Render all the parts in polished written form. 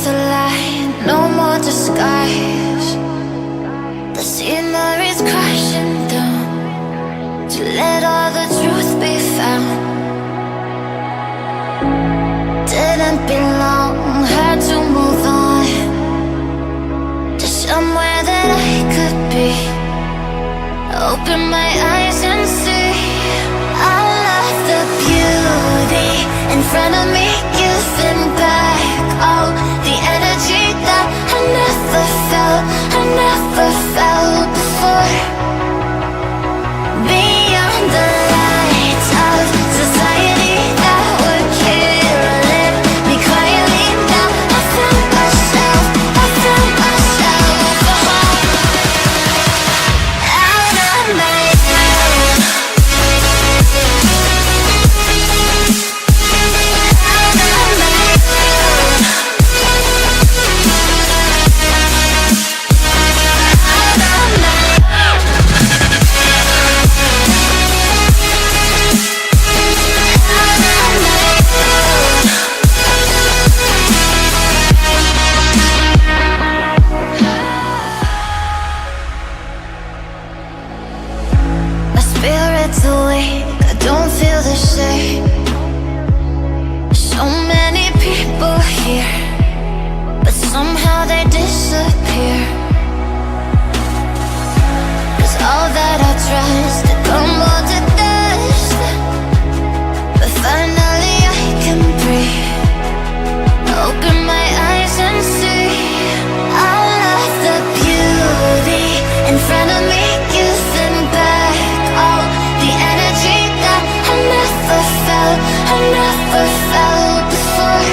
the light, no more disguise. The scenery's crashing down to let all the truth be found. Didn't belong, had to move on to somewhere that I could be. Open my eyes and see all of the beauty in front of me, giving back all the energy that I never felt before. Beyond the lights of society that were killing me quietly, now I found myself out of my spirit's awake, I don't feel the same. So many people here, but somehow they disappear. 'Cause all that I trust to crumble to dust, but finally I can breathe. Open my eyes and see all of the beauty in front of me, giving back all the energy that I never felt before.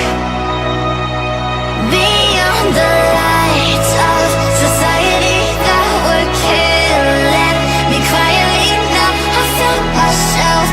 Beyond the lights of society that were killing me quietly, now I found myself